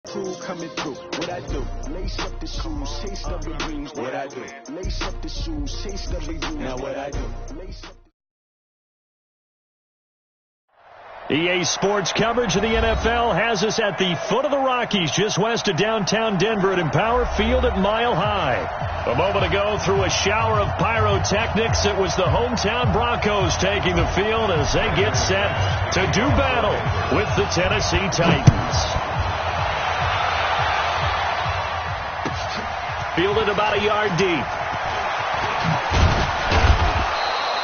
Crew coming through, what I do? Lace up the shoes, chase the dreams, what I do? Lace up the shoes, chase the dreams, now what I do? Lace up EA Sports coverage of the NFL has us at the foot of the Rockies, just west of downtown Denver at Empower Field at Mile High. A moment ago, through a shower of pyrotechnics, it was the hometown Broncos taking the field as they get set to do battle with the Tennessee Titans. Fielded about a yard deep.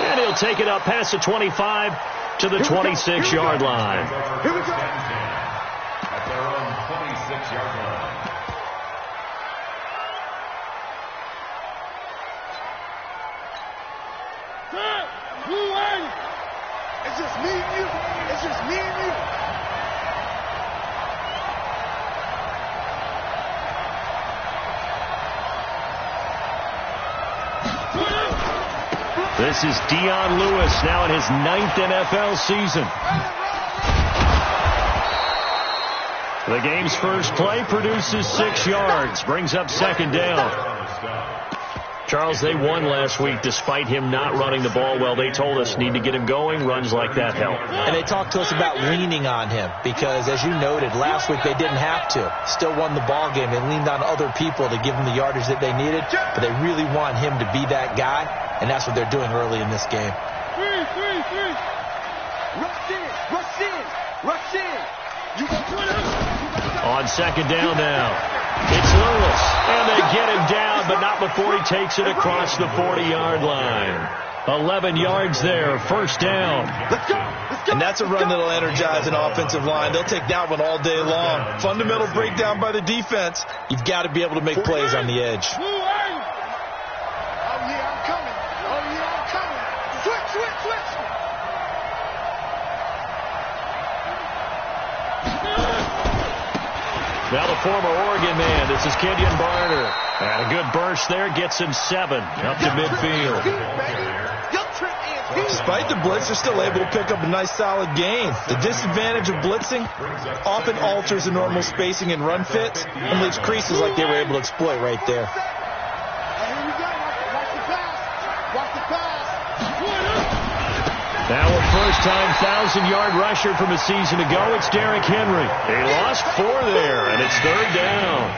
And he'll take it up past the 25 to the 26-yard line. Here we go. At their own 26-yard line. It's just me and you. It's just me and you. This is Dion Lewis, now in his 9th NFL season. The game's first play produces 6 yards, brings up second down. Charles, they won last week despite him not running the ball well. They told us need to get him going. Runs like that help. And they talked to us about leaning on him because, as you noted, last week they didn't have to. Still won the ball game. They leaned on other people to give them the yardage that they needed, but they really want him to be that guy, and that's what they're doing early in this game. Rush in, rush in, rush in. You can put it. On second down now. It's Lewis, and they get him down, but not before he takes it across the 40-yard line. 11 yards there, first down. Let's go, let's go. And that's a run that'll energize an offensive line. They'll take that one all day long. Fundamental breakdown by the defense. You've got to be able to make plays on the edge. Oh, yeah, I'm coming. Oh, yeah, I'm coming. Switch, switch, switch. Now the former Oregon man, this is Kenyon Barner. And a good burst there, gets him 7 up to midfield. Despite the blitz, they're still able to pick up a nice solid gain. The disadvantage of blitzing often alters the normal spacing and run fits and leaves creases like they were able to exploit right there. Now a first-time 1,000-yard rusher from a season ago, it's Derrick Henry. He lost 4 there, and it's third down.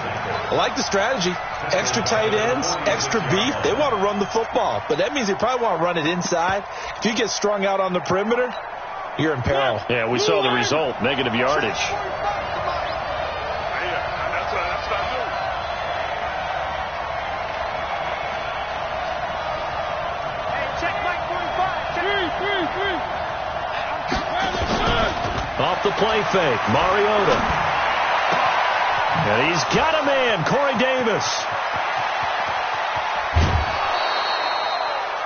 I like the strategy. Extra tight ends, extra beef. They want to run the football, but that means they probably want to run it inside. If you get strung out on the perimeter, you're in peril. Yeah, we saw the result, negative yardage. Off the play fake, Mariota. And he's got a man, Corey Davis.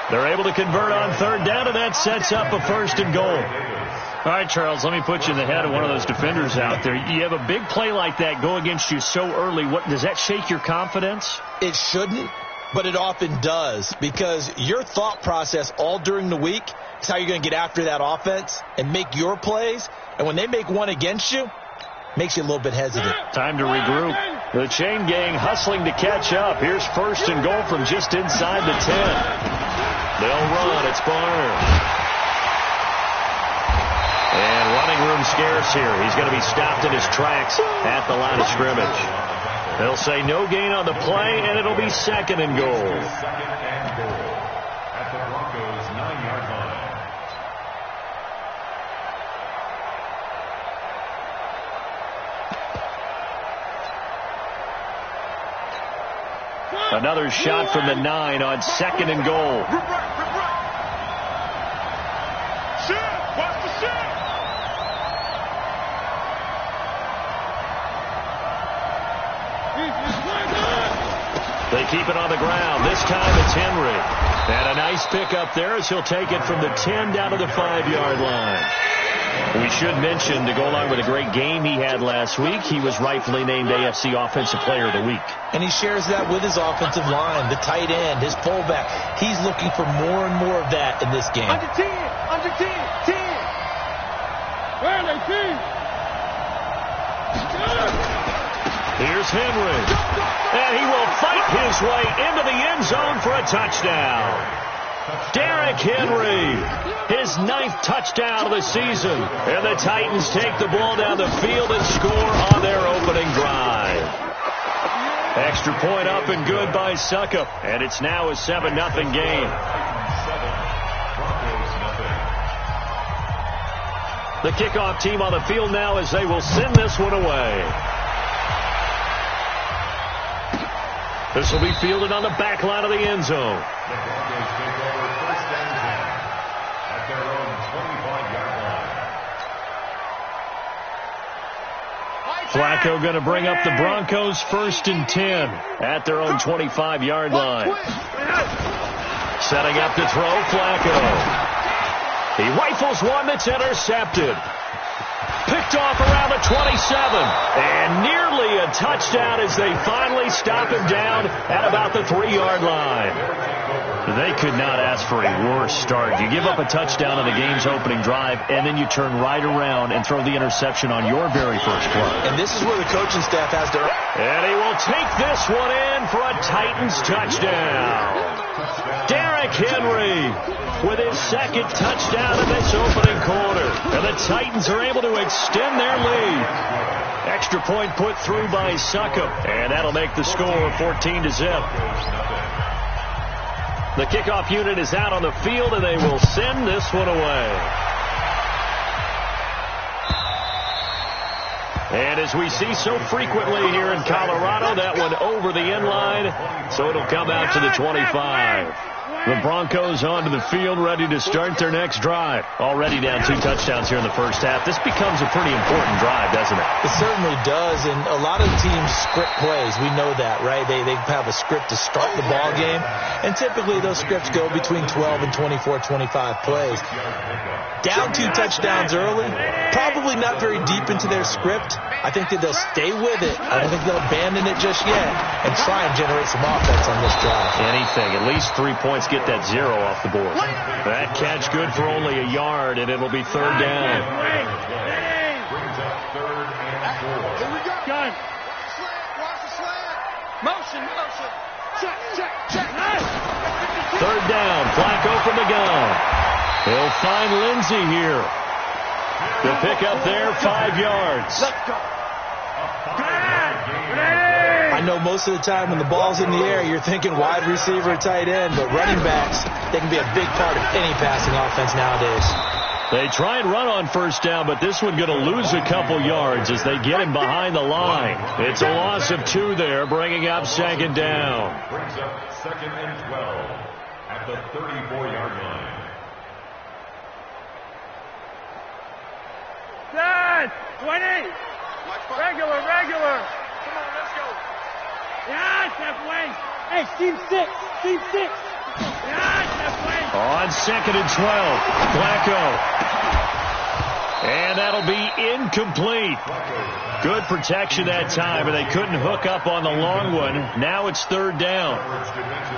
They're able to convert on third down, and that sets up a first and goal. All right, Charles, let me put you in the head of one of those defenders out there. You have a big play like that go against you so early. What does that shake your confidence? It shouldn't, but it often does, because your thought process all during the week is how you're going to get after that offense and make your plays. And when they make one against you, makes you a little bit hesitant. Time to regroup. The chain gang hustling to catch up. Here's first and goal from just inside the 10. They'll run. It's Barner. And running room scarce here. He's going to be stopped in his tracks at the line of scrimmage. They'll say no gain on the play, and it'll be second and goal. At the Broncos' 9-yard line. Another shot from the 9 on second and goal. They keep it on the ground. This time it's Henry. And a nice pickup there as he'll take it from the 10 down to the 5-yard line. We should mention, to go along with a great game he had last week, he was rightfully named AFC Offensive Player of the Week. And he shares that with his offensive line, the tight end, his fullback. He's looking for more and more of that in this game. Under 10, under 10, 10. Where are they, 10? Here's Henry. And he will fight his way into the end zone for a touchdown. Derrick Henry, his 9th touchdown of the season. And the Titans take the ball down the field and score on their opening drive. Extra point up and good by Suckup. And it's now a 7-0 game. The kickoff team on the field now as they will send this one away. This will be fielded on the back line of the end zone. The Broncos take over first and 10 at their own 25-yard line. Flacco going to bring up the Broncos first and 10 at their own 25-yard line. Setting up to throw, Flacco. He rifles one that's intercepted. Picked off around the 27. And nearly a touchdown as they finally stop him down at about the 3-yard line. They could not ask for a worse start. You give up a touchdown on the game's opening drive, and then you turn right around and throw the interception on your very first play. And this is where the coaching staff has to... And he will take this one in for a Titans touchdown. Derrick Henry with his 2nd touchdown in this opening quarter. And the Titans are able to extend their lead. Extra point put through by Suckup. And that'll make the score 14-0. The kickoff unit is out on the field, and they will send this one away. And as we see so frequently here in Colorado, that one over the end line, so it'll come out to the 25. The Broncos onto the field, ready to start their next drive. Already down 2 touchdowns here in the first half. This becomes a pretty important drive, doesn't it? It certainly does, and a lot of teams script plays. We know that, right? They have a script to start the ball game, and typically those scripts go between 12 and 24, 25 plays. Down 2 touchdowns early, probably not very deep into their script. I think that they'll stay with it. I don't think they'll abandon it just yet and try and generate some offense on this drive. Anything, at least 3 points, get that 0 off the board. That catch good for only a yard, and it'll be 3rd down. Brings up 3rd and 4. Here we go. Gun. Watch the slant. Motion. Check. 3rd down, Flacco from the gun. He'll find Lindsey here. The pick up there, 5 yards. Let's go. I know most of the time when the ball's in the air, you're thinking wide receiver, tight end, but running backs, they can be a big part of any passing offense nowadays. They try and run on first down, but this one going to lose a couple yards as they get him behind the line. It's a loss of 2 there, bringing up 2nd down. Brings up 2nd and 12 at the 34-yard line. Dad, 20. Regular. Come on, let's go. Yeah, step away. Hey, team 6. Yeah, step away. On 2nd and 12, Flacco. And that'll be incomplete. Good protection that time, and they couldn't hook up on the long one. Now it's 3rd down.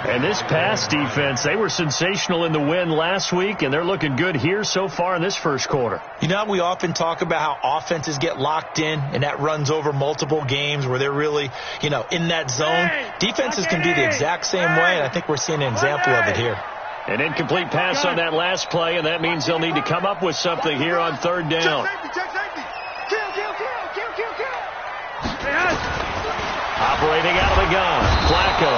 And this pass defense, they were sensational in the win last week, and they're looking good here so far in this first quarter. You know, we often talk about how offenses get locked in, and that runs over multiple games where they're really, in that zone. Defenses can be the exact same way, and I think we're seeing an example of it here. An incomplete pass on that last play, and that means they'll need to come up with something here on 3rd down. Operating out of the gun, Flacco.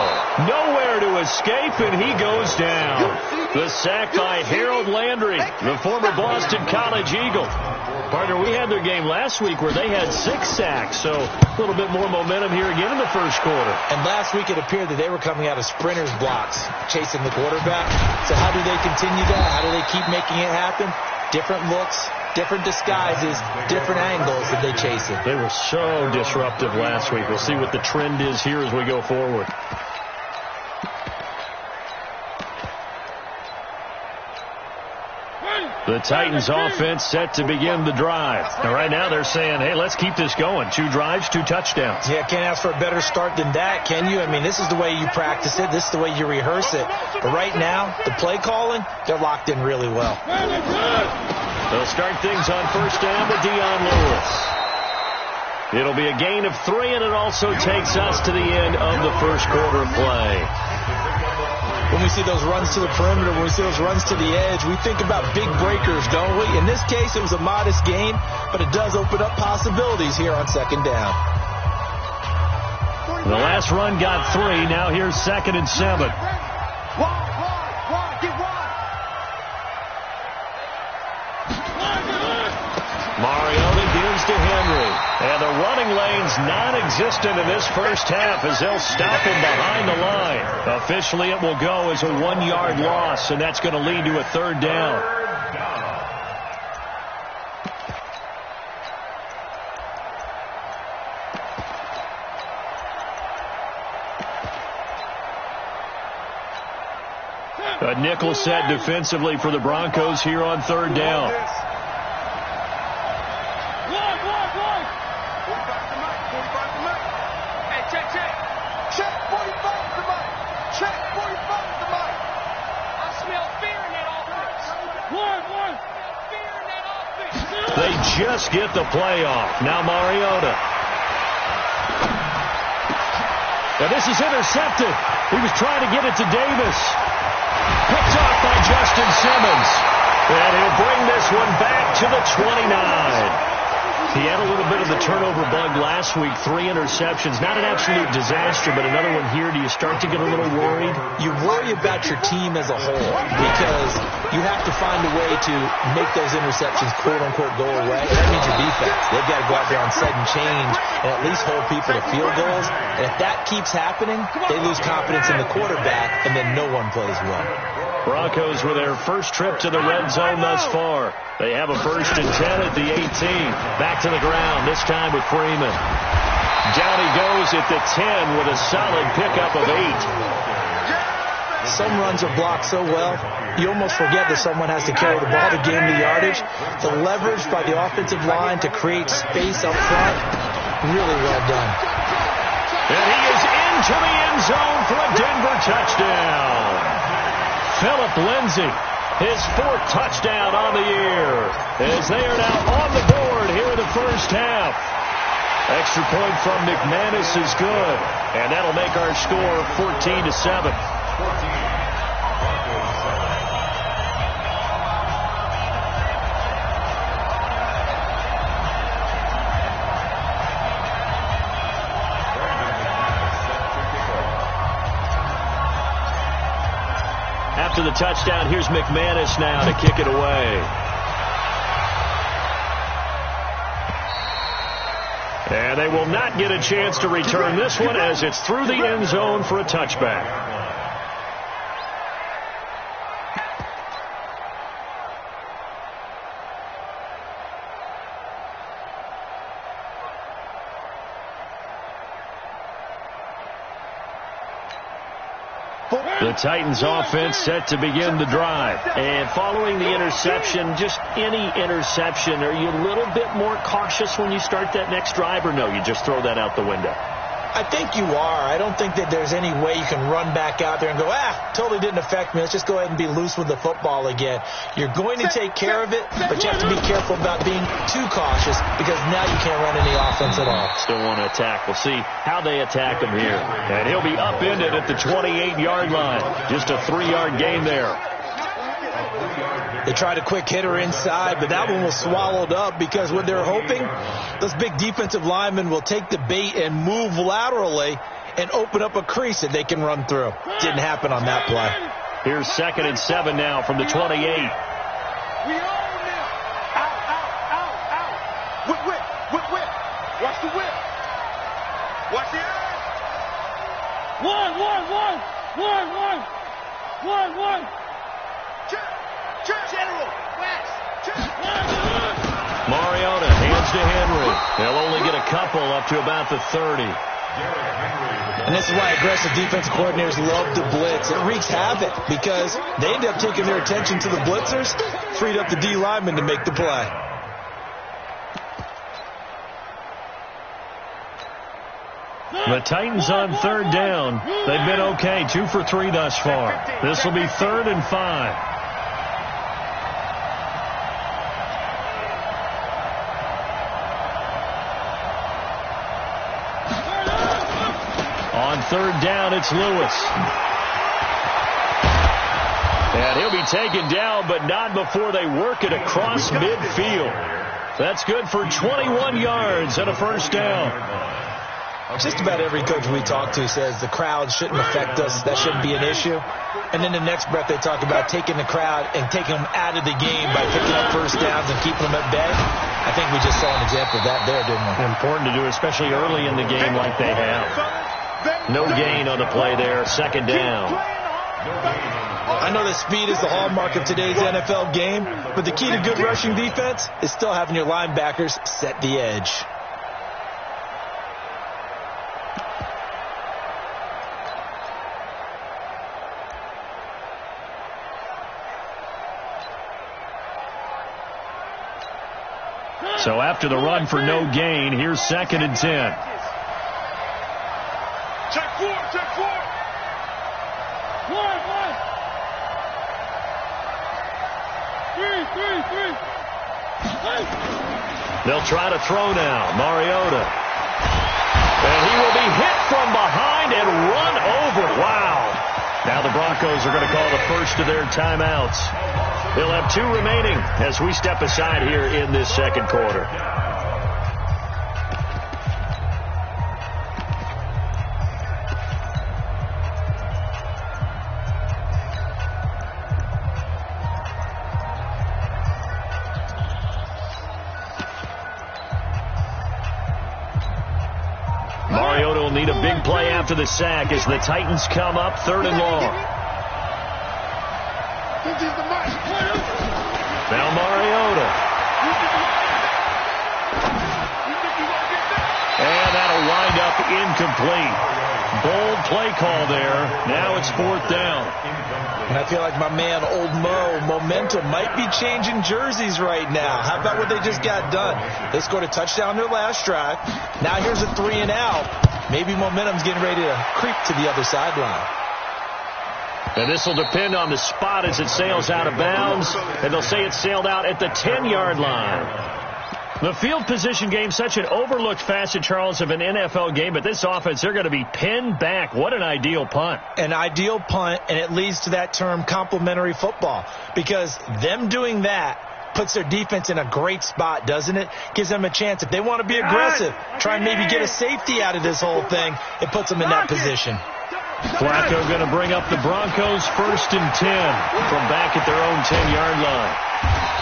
Nowhere to escape, and he goes down. The sack by Harold Landry, the former Boston College Eagle. Partner, we had their game last week where they had 6 sacks, so a little bit more momentum here again in the first quarter. And last week it appeared that they were coming out of sprinters blocks, chasing the quarterback. So how do they continue that? How do they keep making it happen? Different looks, different disguises, different angles that they chase it. They were so disruptive last week. We'll see what the trend is here as we go forward. The Titans offense set to begin the drive. And right now they're saying, hey, let's keep this going. 2 drives, 2 touchdowns. Yeah, can't ask for a better start than that, can you? I mean, this is the way you practice it. This is the way you rehearse it. But right now, the play calling, they're locked in really well. They'll start things on first down with Dion Lewis. It'll be a gain of 3, and it also takes us to the end of the first quarter of play. When we see those runs to the perimeter, when we see those runs to the edge, we think about big breakers, don't we? In this case, it was a modest gain, but it does open up possibilities here on second down. The last run got 3. Now here's 2nd and 7. Mariota gives to Henry. And the running lane's non-existent in this first half as they'll stop him behind the line. Officially, it will go as a 1-yard loss, and that's going to lead to a 3rd down. A nickel set defensively for the Broncos here on 3rd down. They just get the play off. Now Mariota. Now this is intercepted. He was trying to get it to Davis. Picked off by Justin Simmons. And he'll bring this one back to the 29. He had a little bit of the turnover bug last week. 3 interceptions. Not an absolute disaster, but another one here. Do you start to get a little worried? You worry about your team as a whole because you have to find a way to make those interceptions, quote-unquote, go away. That means your defense. They've got to go out there on sudden change and at least hold people to field goals. And if that keeps happening, they lose confidence in the quarterback, and then no one plays well. Broncos with their first trip to the red zone thus far. They have a 1st and 10 at the 18. Back to the ground, this time with Freeman. Down he goes at the 10 with a solid pickup of 8. Some runs are blocked so well, you almost forget that someone has to carry the ball to gain the yardage. The leverage by the offensive line to create space up front, really well done. And he is into the end zone for a Denver touchdown. Phillip Lindsay, his 4th touchdown on the year, as they are now on the board here in the first half. Extra point from McManus is good, and that'll make our score 14-7. After the touchdown, here's McManus now to kick it away. And they will not get a chance to return this one as it's through the end zone for a touchback. The Titans offense set to begin the drive. And following the interception, just any interception, are you a little bit more cautious when you start that next drive, or no, you just throw that out the window? I think you are. I don't think that there's any way you can run back out there and go, totally didn't affect me. Let's just go ahead and be loose with the football again. You're going to take care of it, but you have to be careful about being too cautious because now you can't run any offense at all. Still want to attack. We'll see how they attack him here. And he'll be upended at the 28-yard line. Just a 3-yard gain there. They tried a quick hitter inside, but that one was swallowed up because what they're hoping, those big defensive linemen will take the bait and move laterally and open up a crease that they can run through. Didn't happen on that play. Here's 2nd and 7 now from the 28. We own them. Out. Whip. Watch the whip. Watch the ass. One. General, West. Mariota hands to Henry. They'll only get a couple up to about the 30. And this is why aggressive defensive coordinators love to blitz. It wreaks havoc because they end up taking their attention to the blitzers, freed up the D lineman to make the play. The Titans on 3rd down. They've been okay, 2 for 3 thus far. This will be 3rd and 5. On third down, it's Lewis. And he'll be taken down, but not before they work it across midfield. That's good for 21 yards and a first down. Just about every coach we talk to says the crowd shouldn't affect us. That shouldn't be an issue. And then the next breath they talk about taking the crowd and taking them out of the game by picking up first downs and keeping them at bay. I think we just saw an example of that there, didn't we? Important to do, especially early in the game like they have. No gain on the play there. Second down. I know that speed is the hallmark of today's NFL game, but the key to good rushing defense is still having your linebackers set the edge. So after the run for no gain, here's 2nd and 10. Check four. 1. 3. They'll try to throw now. Mariota. And he will be hit from behind and run over. Wow. Now the Broncos are going to call the first of their timeouts. They'll have 2 remaining as we step aside here in this second quarter. Mariota will need a big play after the sack as the Titans come up 3rd and long. Now Mariota. And that'll wind up incomplete. Bold play call there. Now it's 4th down. And I feel like my man, Old Mo, momentum might be changing jerseys right now. How about what they just got done? They scored a touchdown their last drive. Now here's a 3 and out. Maybe momentum's getting ready to creep to the other sideline. And this will depend on the spot as it sails out of bounds. And they'll say it sailed out at the 10-yard line. The field position game, such an overlooked facet, Charles, of an NFL game. But this offense, they're going to be pinned back. What an ideal punt. An ideal punt, and it leads to that term complementary football. Because them doing that puts their defense in a great spot, doesn't it? Gives them a chance. If they want to be aggressive, try and maybe get a safety out of this whole thing, it puts them in that position. Flacco going to bring up the Broncos 1st and 10 from back at their own 10-yard line.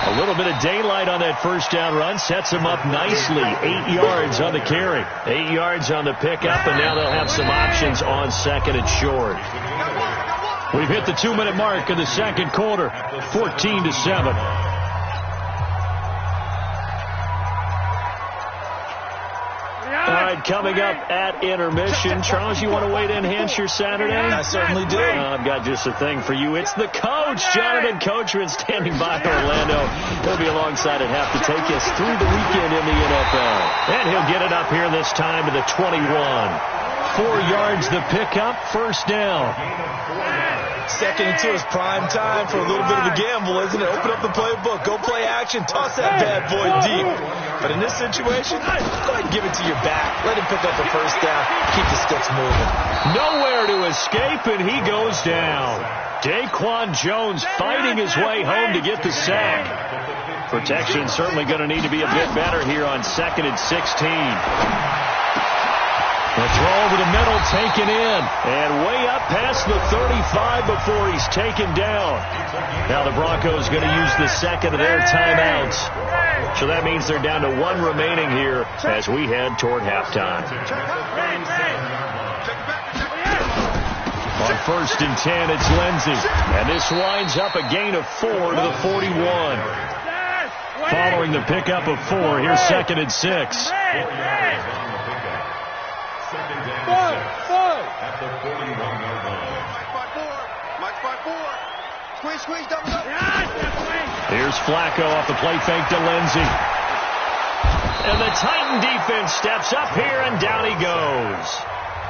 A little bit of daylight on that first down run sets them up nicely. 8 yards on the carry, 8 yards on the pickup, and now they'll have some options on 2nd and short. We've hit the 2-minute mark of the second quarter, 14-7. All right, coming up at intermission. Charles, you want to wait to enhance your Saturday? I certainly do. I've got just a thing for you. It's the coach, Jonathan Coachman, standing by Orlando. He'll be alongside at half to take us through the weekend in the NFL. And he'll get it up here this time to the 21. 4 yards the pickup, first down. 2nd and 2 is prime time for a little bit of a gamble, isn't it? Open up the playbook, go play action, toss that bad boy deep. But in this situation, go ahead and give it to your back. Let him pick up the first down. Keep the sticks moving. Nowhere to escape, and he goes down. Daquan Jones fighting his way home to get the sack. Protection certainly going to need to be a bit better here on 2nd and 16. The throw over the middle, taken in, and way up past the 35 before he's taken down. Now the Broncos going to use the second of their timeouts. So that means they're down to 1 remaining here as we head toward halftime. On 1st and 10, it's Lindsey. And this winds up a gain of 4 to the 41. Following the pickup of 4, here's 2nd and 6. At the 41-yard line. Mike 5-4. Squeeze, double up. Here's Flacco off the play fake to Lindsey. And the Titan defense steps up here, and down he goes.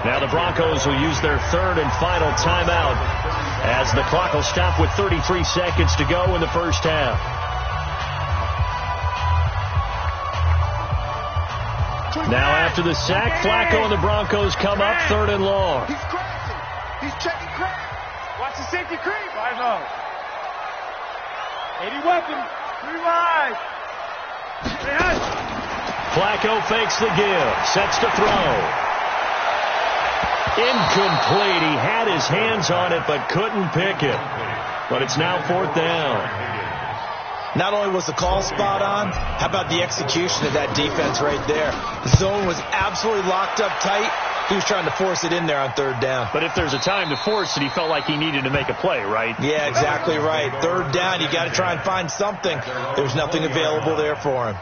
Now the Broncos will use their 3rd and final timeout as the clock will stop with 33 seconds to go in the first half. Now after the sack, Flacco and the Broncos come up 3rd and long. He's crashing. He's checking crash. Watch the safety creep. I know. 80 weapons. 3 wide. Flacco fakes the give. Sets to throw. Incomplete. He had his hands on it but couldn't pick it. But it's now 4th down. Not only was the call spot on, how about the execution of that defense right there? The zone was absolutely locked up tight. He was trying to force it in there on 3rd down. But if there's a time to force it, he felt like he needed to make a play, right? Yeah, exactly right. 3rd down, you got to try and find something. There's nothing available there for him.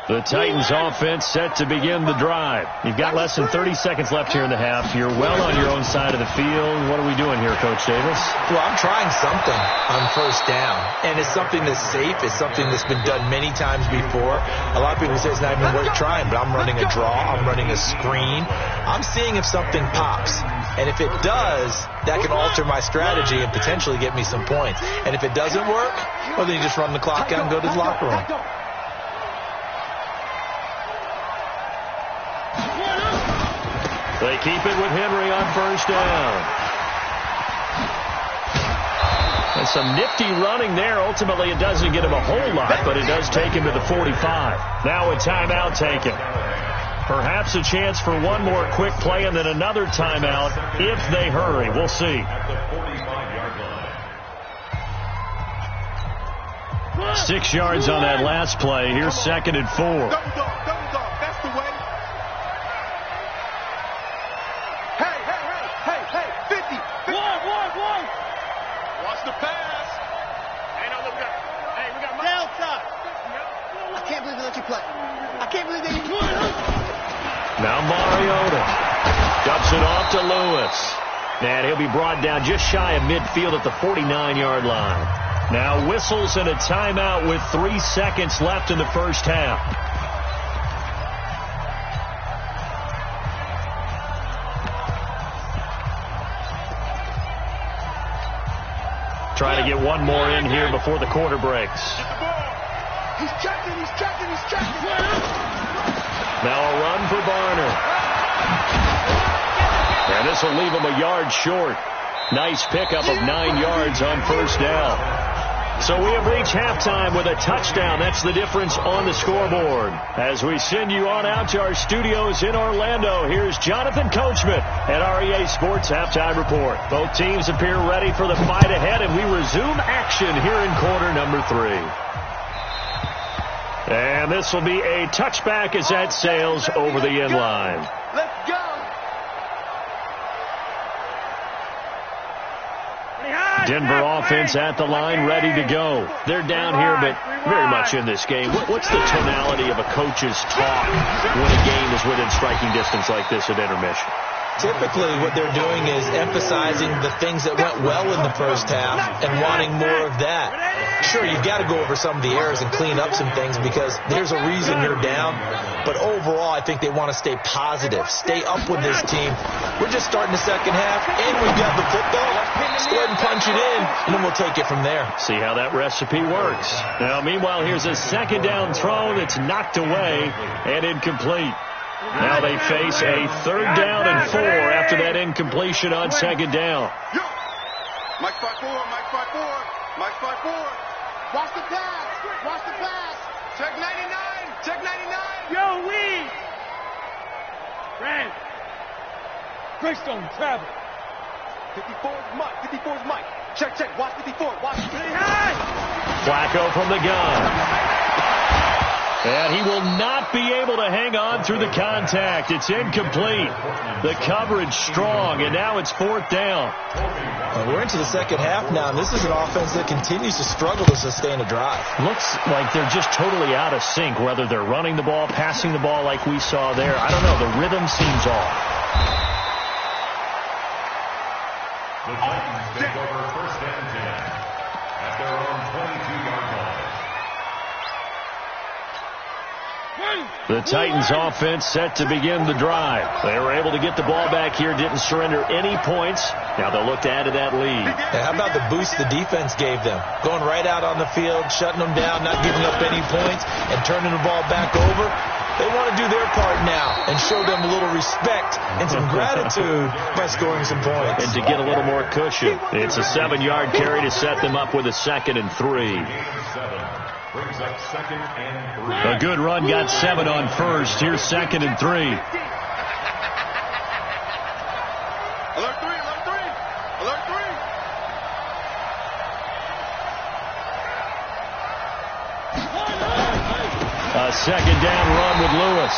The Titans offense set to begin the drive. You've got less than 30 seconds left here in the half. You're well on your own side of the field. What are we doing here, Coach Davis? Well, I'm trying something on 1st down. And it's something that's safe. It's something that's been done many times before. A lot of people say it's not even worth trying, but I'm running a draw. I'm running a screen. I'm seeing if something pops. And if it does, that can alter my strategy and potentially get me some points. And if it doesn't work, well, then you just run the clock out and go to the locker room. They keep it with Henry on 1st down. And some nifty running there. Ultimately, it doesn't get him a whole lot, but it does take him to the 45. Now a timeout taken. Perhaps a chance for one more quick play and then another timeout if they hurry. We'll see. 6 yards on that last play. Here's 2nd and 4. Double dog. That's the way. Hey, 50. One. Watch the pass. Hey, no, look, we got Delta. I can't believe they let you play. I can't believe they let you play. Now Mariota dumps it off to Lewis. And he'll be brought down just shy of midfield at the 49-yard line. Now whistles and a timeout with 3 seconds left in the 1st half. Trying to get one more in here before the quarter breaks. He's checking. Now a run for Barner. And this will leave him a yard short. Nice pickup of 9 yards on 1st down. So we have reached halftime with a touchdown. That's the difference on the scoreboard. As we send you on out to our studios in Orlando, here's Jonathan Coachman at our EA Sports Halftime Report. Both teams appear ready for the fight ahead, and we resume action here in quarter number 3. And this will be a touchback as that sails over the end line. Let's go. Denver offense at the line, ready to go. They're down here, but very much in this game. What's the tonality of a coach's talk when a game is within striking distance like this at intermission? Typically, what they're doing is emphasizing the things that went well in the 1st half and wanting more of that. Sure, you've got to go over some of the errors and clean up some things because there's a reason you're down. But overall, I think they want to stay positive, stay up with this team. We're just starting the 2nd half, and we've got the football. Just go ahead and punch it in, and then we'll take it from there. See how that recipe works. Now, meanwhile, here's a 2nd down throw that's knocked away and incomplete. Now they face a 3rd down and 4 after that incompletion on 2nd down. Mike 5-4. Watch the pass. Check 99. Yo, we. Brand. Greystone, travel. 54's Mike. Check. Watch 54. Flacco from the gun. And he will not be able to hang on through the contact. It's incomplete. The coverage strong, and now it's 4th down. We're into the 2nd half now, and this is an offense that continues to struggle to sustain a drive. Looks like they're just totally out of sync, whether they're running the ball, passing the ball like we saw there. I don't know. The rhythm seems off. The Titans take over 1st and 10 at their own 22-yard line. The Titans offense set to begin the drive. They were able to get the ball back here, didn't surrender any points. Now they'll look to add to that lead. Yeah, how about the boost the defense gave them? Going right out on the field, shutting them down, not giving up any points, and turning the ball back over. They want to do their part now and show them a little respect and some gratitude by scoring some points. And to get a little more cushion. It's a 7-yard carry to set them up with a 2nd and 3. Brings up 2nd and 3. A good run got 7 on first. Here's 2nd and 3. Alert 3, alert 3, alert 3. A 2nd down run with Lewis.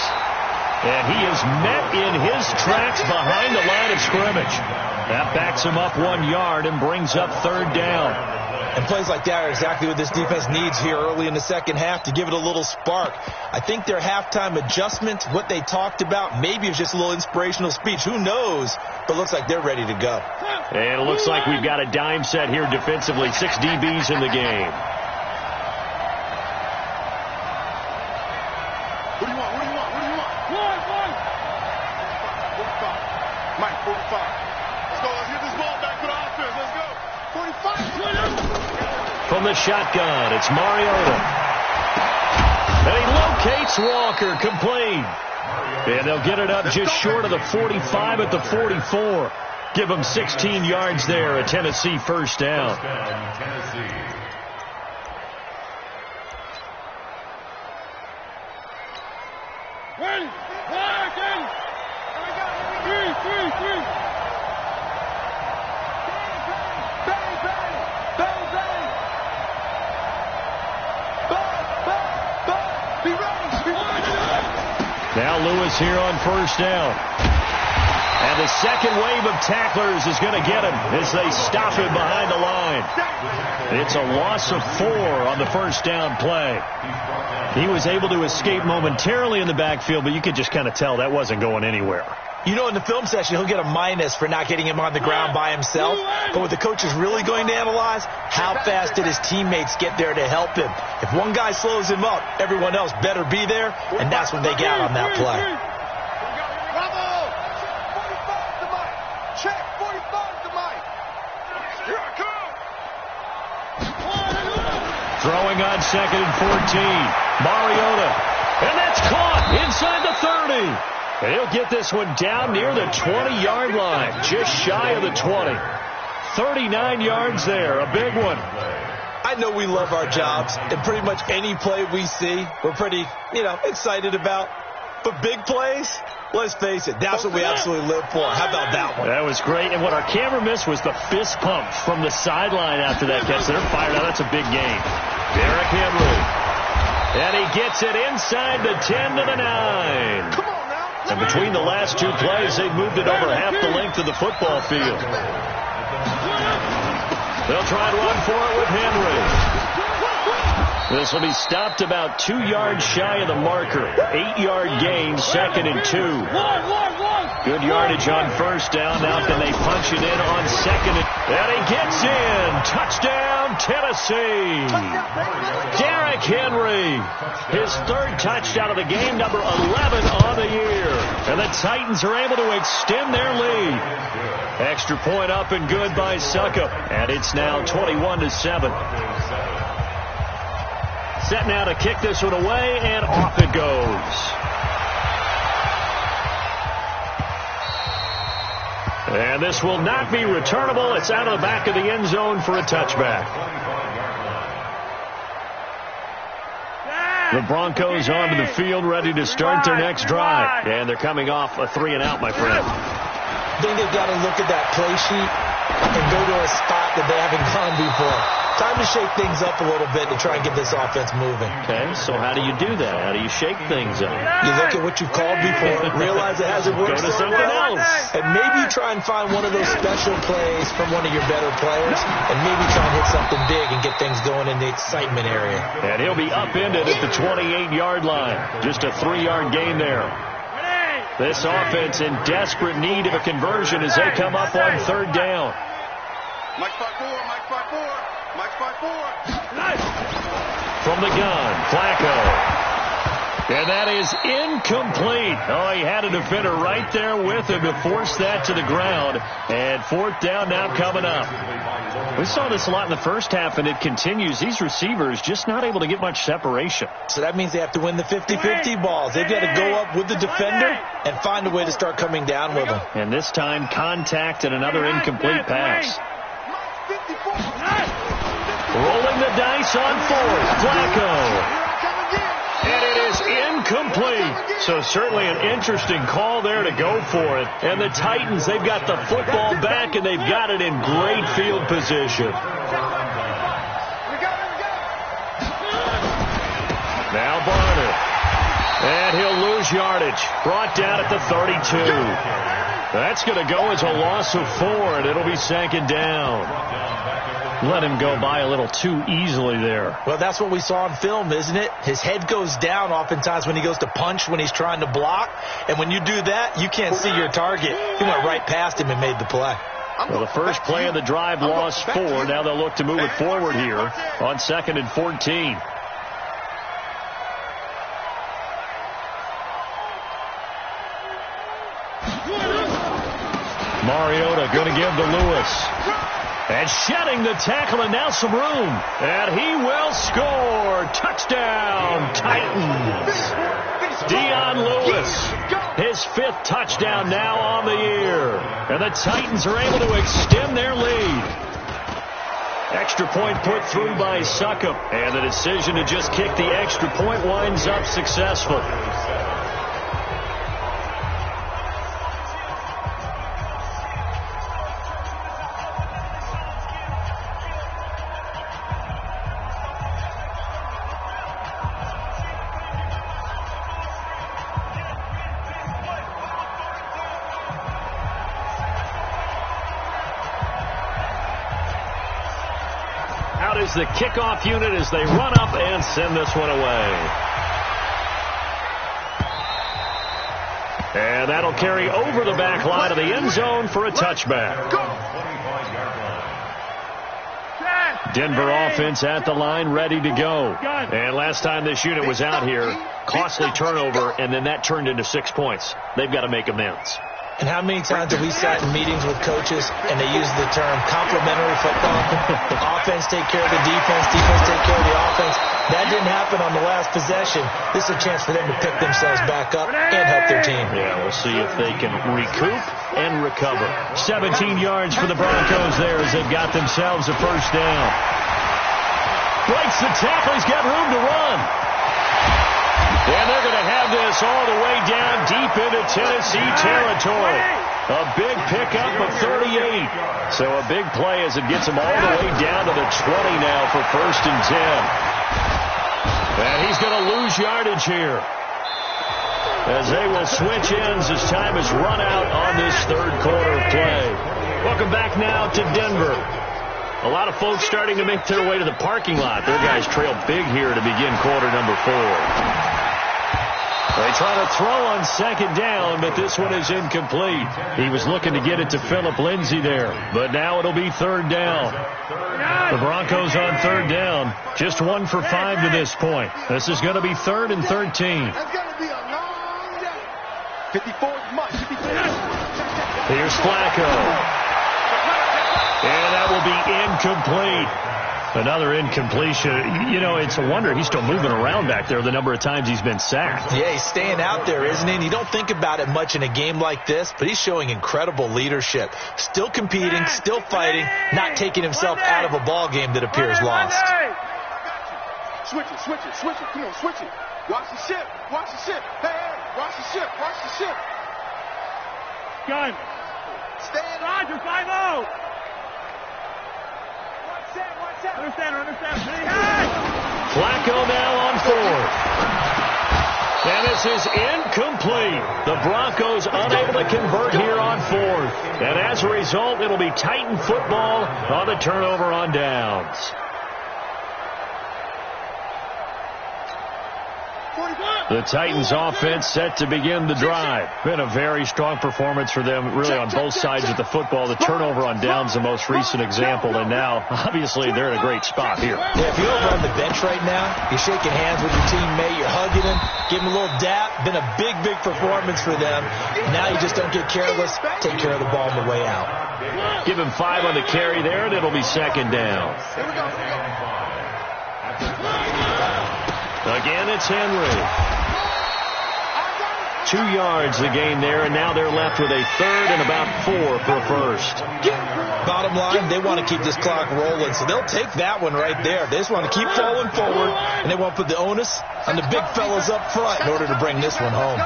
And he is met in his tracks behind the line of scrimmage. That backs him up 1 yard and brings up 3rd down. And plays like that are exactly what this defense needs here early in the second half to give it a little spark. I think their halftime adjustment, what they talked about, maybe it was just a little inspirational speech. Who knows? But it looks like they're ready to go. And it looks like we've got a dime set here defensively. 6 DBs in the game. What do you want? What do you want? What do you want? 45. Mike, 45. Let's go. Let's get this ball back to the offense. Let's go. 45. From the shotgun, it's Mariota. And he locates Walker, complete. And they'll get it up just short of the 45 at the 44. Give them 16 yards there, a Tennessee 1st down. Now Lewis here on 1st down. And the second wave of tacklers is going to get him as they stop him behind the line. It's a loss of 4 on the 1st down play. He was able to escape momentarily in the backfield, but you could just kind of tell that wasn't going anywhere. You know, in the film session, he'll get a minus for not getting him on the ground by himself. But what the coach is really going to analyze, how fast did his teammates get there to help him? If one guy slows him up, everyone else better be there, and that's what they got on that play. Bravo! Check 45 to Mike. Here I come. Throwing on 2nd and 14. Mariota. And that's caught inside the 30. And he'll get this one down near the 20-yard line, just shy of the 20. 39 yards there, a big one. I know we love our jobs, and pretty much any play we see, we're pretty, excited about. But big plays, let's face it, that's what we absolutely live for. How about that one? That was great. And what our camera missed was the fist pump from the sideline after that catch. They're fired out. That's a big game. Derrick Henry. And he gets it inside the 10 to the 9. Come on now. And between the last 2 plays, they've moved it over half the length of the football field. They'll try and run for it with Henry. This will be stopped about 2 yards shy of the marker. 8-yard gain, 2nd and 2. Good yardage on 1st down. Now can they punch it in on 2nd? And he gets in. Touchdown, Tennessee. Derrick Henry. His 3rd touchdown of the game, number 11 on the year. And the Titans are able to extend their lead. Extra point up and good by Suckup. And it's now 21-7. Set now to kick this one away, and off it goes. And this will not be returnable. It's out of the back of the end zone for a touchback. The Broncos onto the field, ready to start their next drive. And they're coming off a 3-and-out, my friend. I think they've got to look at that play sheet and go to a spot that they haven't gone before. Time to shake things up a little bit to try and get this offense moving. Okay, so how do you do that? How do you shake things up? You look at what you've called before, realize it hasn't worked Go to something else. and maybe try and find one of those special plays from one of your better players, and maybe try and hit something big and get things going in the excitement area. And he'll be upended at the 28-yard line. Just a 3-yard gain there. This offense in desperate need of a conversion as they come up on 3rd down. Mike 5-4, Mike 5-4. Mike 5-4. From the gun, Flacco. And that is incomplete. Oh, he had a defender right there with him to force that to the ground. And fourth down now coming up. We saw this a lot in the first half, and it continues. These receivers just not able to get much separation. So that means they have to win the 50-50 balls. They've got to go up with the defender and find a way to start coming down with them. And this time, contact and another incomplete pass. Rolling the dice on fourth. Flacco. And it is incomplete. So certainly an interesting call there to go for it. And the Titans, they've got the football back, and they've got it in great field position. Now Barner. And he'll lose yardage. Brought down at the 32. That's going to go as a loss of 4, and it'll be second down. Let him go by a little too easily there. Well, that's what we saw on film, isn't it? His head goes down oftentimes when he goes to punch, when he's trying to block. And when you do that, you can't see your target. He went right past him and made the play. Well, the first play of the drive lost 4. Now they'll look to move it forward here on 2nd and 14. Mariota going to give to Lewis. And shedding the tackle, and now some room. And he will score. Touchdown, Titans. Dion Lewis, his 5th touchdown now on the year. And the Titans are able to extend their lead. Extra point put through by Succop. And the decision to just kick the extra point winds up successful. Is the kickoff unit as they run up and send this one away. And that'll carry over the back line of the end zone for a touchback. Denver offense at the line, ready to go. And last time this unit was out here, costly turnover, and then that turned into 6 points. They've got to make amends. And how many times have we sat in meetings with coaches and they use the term complementary football? Offense take care of the defense, defense take care of the offense. That didn't happen on the last possession. This is a chance for them to pick themselves back up and help their team. Yeah, we'll see if they can recoup and recover. 17 yards for the Broncos there as they've got themselves a first down. Breaks the tackle. He's got room to run. And they're going to have this all the way down deep into Tennessee territory. A big pickup of 38. So a big play as it gets them all the way down to the 20 now for 1st and 10. And he's going to lose yardage here, as they will switch ends as time is run out on this third quarter of play. Welcome back now to Denver. A lot of folks starting to make their way to the parking lot. Their guys trail big here to begin quarter number 4. They try to throw on 2nd down, but this one is incomplete. He was looking to get it to Phillip Lindsay there, but now it'll be 3rd down. The Broncos on 3rd down, just 1 for 5 to this point. This is going to be 3rd and 13. That's going to be a long day. 54 is much. Here's Flacco. And that will be incomplete. Another incompletion. You know, it's a wonder he's still moving around back there the number of times he's been sacked. Yeah, he's staying out there, isn't he? And you don't think about it much in a game like this, but he's showing incredible leadership. Still competing, still fighting, not taking himself out of a ball game that appears lost. Switch it. Come on, switch it. Watch the ship. Hey, watch the ship. Gun. Stay in. Roger, 5-0. Understand. Flacco now on 4th. And this is incomplete. The Broncos unable to convert here on 4th. And as a result, it'll be Titan football on the turnover on downs. 45. The Titans offense set to begin the drive. Been a very strong performance for them, really, on both sides of the football. The turnover on downs the most recent example, and now, obviously, they're in a great spot here. Yeah, if you're over on the bench right now, you're shaking hands with your teammate, you're hugging him, give him a little dap. Been a big, big performance for them. Now you just don't get careless. Take care of the ball on the way out. Give him 5 on the carry there, and it'll be second down. Again, it's Henry. 2 yards the gain there, and now they're left with a third and about 4 for a first. Bottom line, they want to keep this clock rolling, so they'll take that one right there. They just want to keep falling forward, and they want to put the onus on the big fellas up front in order to bring this one home.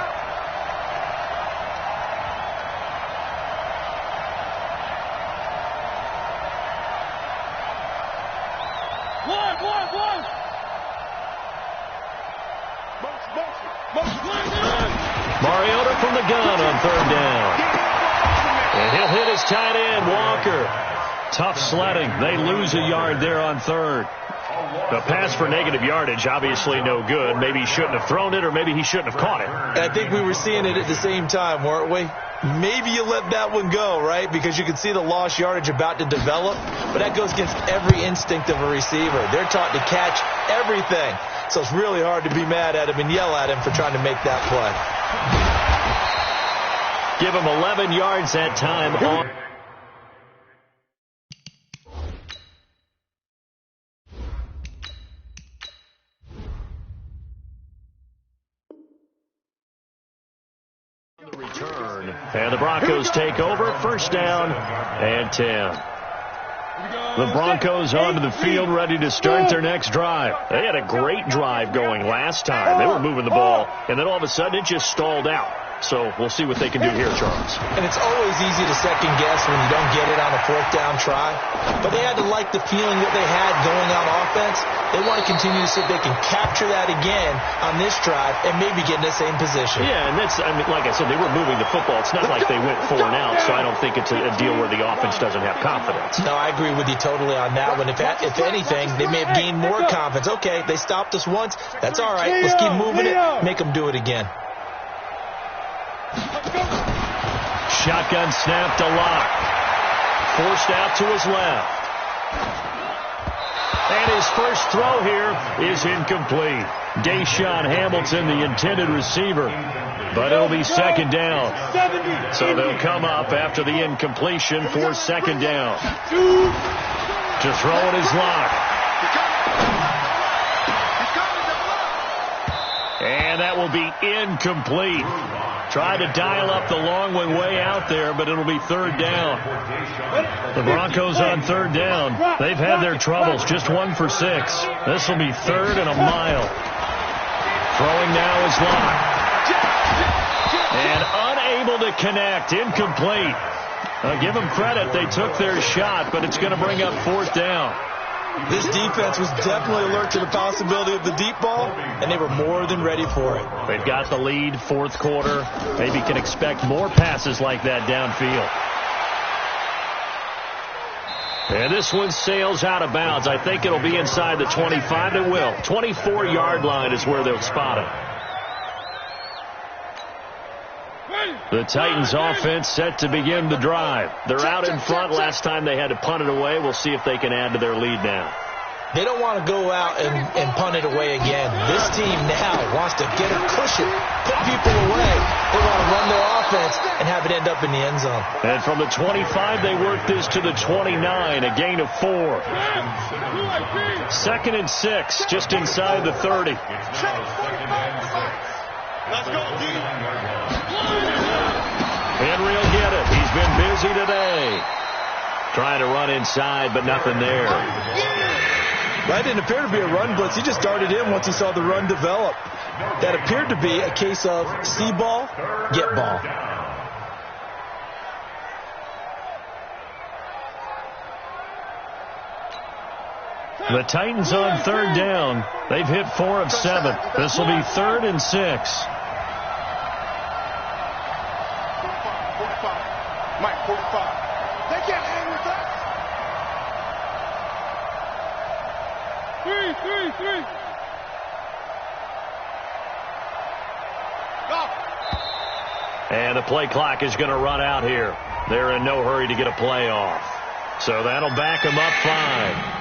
Mariota from the gun on third down. And he'll hit his tight end, Walker. Tough sledding. They lose a yard there on third. The pass for negative yardage, obviously no good. Maybe he shouldn't have thrown it, or maybe he shouldn't have caught it. I think we were seeing it at the same time, weren't we? Maybe you let that one go, right? Because you can see the lost yardage about to develop. But that goes against every instinct of a receiver. They're taught to catch everything. So it's really hard to be mad at him and yell at him for trying to make that play. Give him 11 yards that time. The return. And the Broncos take over. First down and 10. The Broncos onto the field, ready to start their next drive. They had a great drive going last time. They were moving the ball, and then all of a sudden it just stalled out. So we'll see what they can do here, Charles. And it's always easy to second guess when you don't get it on a fourth down try. But they had to like the feeling that they had going on offense. They want to continue to see if they can capture that again on this drive and maybe get in the same position. Yeah, and that's, I mean, like I said, they were moving the football. It's not like they went 4 and out, so I don't think it's a deal where the offense doesn't have confidence. No, I agree with you totally on that one. If anything, they may have gained more confidence. Okay, they stopped us once. That's all right. Let's keep moving it. Make them do it again. Shotgun snap to Locke. Forced out to his left. And his first throw here is incomplete. Deshaun Hamilton, the intended receiver. But it'll be second down. So they'll come up after the incompletion for second down. To throw it is Locke. And that will be incomplete. Tried to dial up the long one way out there, but it'll be third down. The Broncos on third down. They've had their troubles, just 1 for 6. This will be third and a mile. Throwing now is Locke. And unable to connect, incomplete. Give them credit, they took their shot, but it's going to bring up fourth down. This defense was definitely alert to the possibility of the deep ball, and they were more than ready for it. They've got the lead, fourth quarter. Maybe can expect more passes like that downfield. And this one sails out of bounds. I think it'll be inside the 25. It will. 24-yard line is where they'll spot it. The Titans offense set to begin the drive. They're out in front. Last time they had to punt it away. We'll see if they can add to their lead now. They don't want to go out and punt it away again. This team now wants to get a cushion, put people away. They want to run their offense and have it end up in the end zone. And from the 25, they work this to the 29, a gain of 4. Second and 6, just inside the 30. Let's go, D. Henry will get it. He's been busy today. Trying to run inside, but nothing there. That didn't appear to be a run blitz. He just darted in once he saw the run develop. That appeared to be a case of see ball, get ball. The Titans on third down. They've hit 4 of 7. This will be third and 6. Mike, 45. They can't hang with us. 3. And the play clock is going to run out here. They're in no hurry to get a play off. So that'll back them up 5.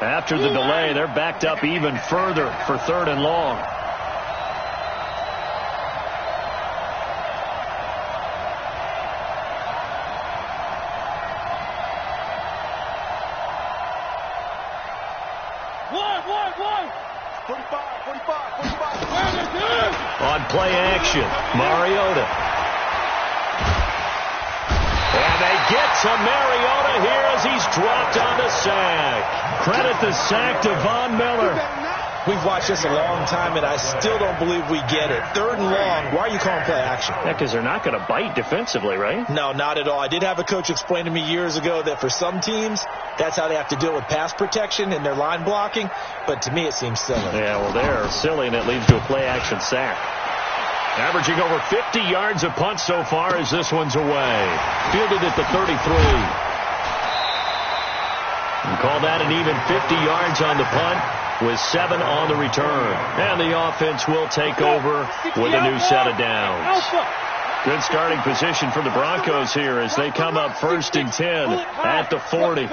After the delay, they're backed up even further for 3rd and long. On play action, Mariota. And they get to Mariota here as he's dropped on the sack. Credit the sack to Von Miller. We've watched this a long time, and I still don't believe we get it. 3rd and long. Why are you calling play action? Yeah, because they're not going to bite defensively, right? No, not at all. I did have a coach explain to me years ago that for some teams, that's how they have to deal with pass protection and their line blocking. But to me, it seems silly. Yeah, well, they're silly, and it leads to a play action sack. Averaging over 50 yards a punt so far as this one's away. Fielded at the 33. And call that an even 50 yards on the punt with 7 on the return. And the offense will take over with a new set of downs. Good starting position for the Broncos here as they come up 1st and 10 at the 40.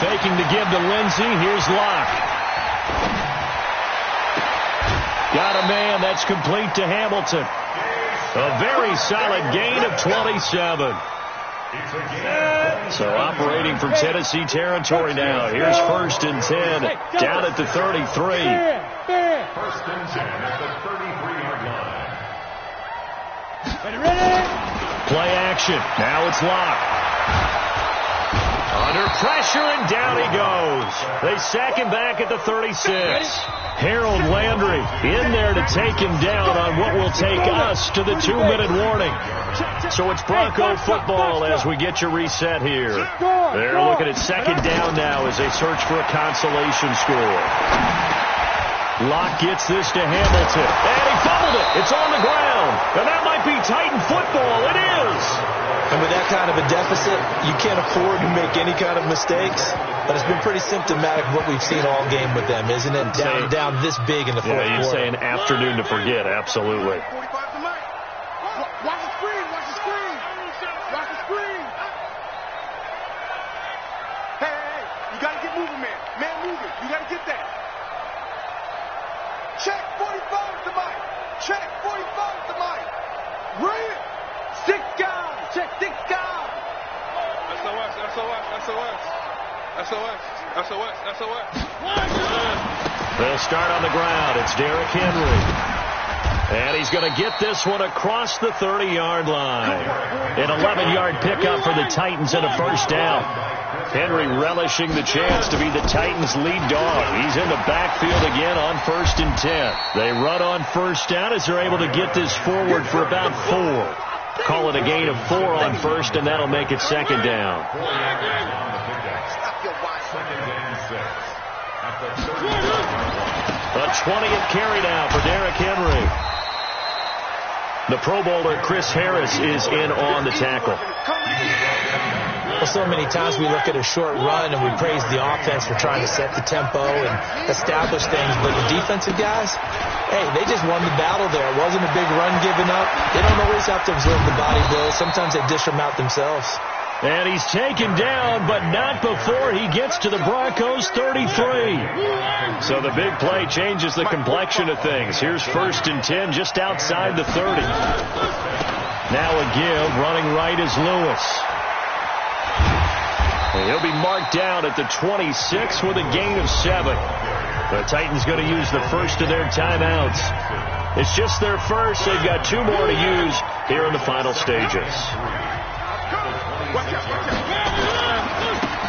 Faking to give to Lindsey. Here's Locke. Got a man. That's complete to Hamilton. A very solid gain of 27. So operating from Tennessee territory now. Here's 1st and 10 down at the 33. 1st and 10 at the 33-yard line. Play action. Now it's Locke. Under pressure, and down he goes. They sack him back at the 36. Harold Landry in there to take him down on what will take us to the 2-minute warning. So it's Bronco football as we get you reset here. They're looking at 2nd down now as they search for a consolation score. Locke gets this to Hamilton. And he fumbled it. It's on the ground. And that might be Titan football. It is. And with that kind of a deficit, you can't afford to make any kind of mistakes. But it's been pretty symptomatic of what we've seen all game with them, isn't it? Down this big in the 4th quarter. Yeah, you say an afternoon to forget. Absolutely. Watch the screen. Watch the screen. Watch the screen. Hey, you got to get moving, man. Man moving. You got to get that. Check 45 to Mike. Check 45 to Mike. Bring it. 6 guys. Check 6 guys. SOS, SOS, SOS. SOS, SOS, SOS. They'll start on the ground. It's Derrick Henry. And he's going to get this one across the 30-yard line. An 11-yard pickup for the Titans and a 1st down. Henry relishing the chance to be the Titans' lead dog. He's in the backfield again on 1st and 10. They run on 1st down as they're able to get this forward for about 4. Call it a gain of 4 on 1st, and that'll make it 2nd down. A 20th carry now for Derrick Henry. The Pro Bowler Chris Harris is in on the tackle. Well, so many times we look at a short run and we praise the offense for trying to set the tempo and establish things. But the defensive guys, hey, they just won the battle there. It wasn't a big run given up. They don't always have to absorb the body blows. Sometimes they dish them out themselves. And he's taken down, but not before he gets to the Broncos' 33. So the big play changes the complexion of things. Here's 1st and 10 just outside the 30. Now a give. Running right is Lewis. And he'll be marked down at the 26 with a gain of 7. The Titans going to use the first of their timeouts. It's just their first. They've got 2 more to use here in the final stages.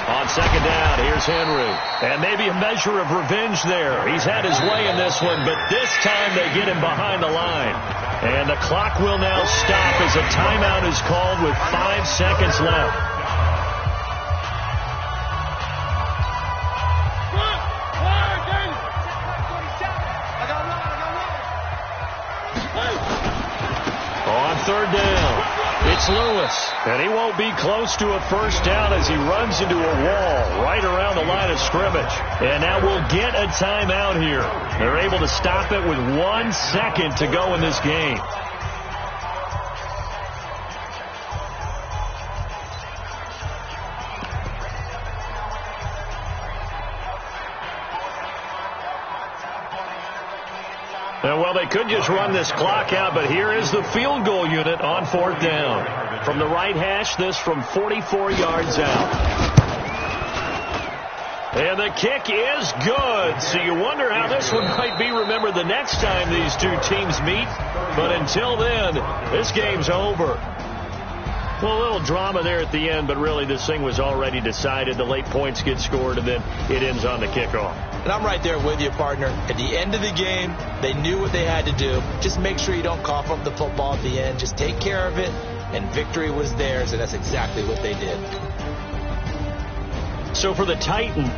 On 2nd down, here's Henry. And maybe a measure of revenge there. He's had his way in this one, but this time they get him behind the line. And the clock will now stop as a timeout is called with 5 seconds left. third down. It's Lewis, and he won't be close to a first down as he runs into a wall right around the line of scrimmage. And now we'll get a timeout here. They're able to stop it with 1 second to go in this game. Well, they could just run this clock out, but here is the field goal unit on fourth down. From the right hash, this from 44 yards out. And the kick is good. So you wonder how this one might be remembered the next time these two teams meet. But until then, this game's over. Well, a little drama there at the end, but really this thing was already decided. The late points get scored, and then it ends on the kickoff. And I'm right there with you, partner. At the end of the game, they knew what they had to do. Just make sure you don't cough up the football at the end. Just take care of it, and victory was theirs, and that's exactly what they did. So for the Titans,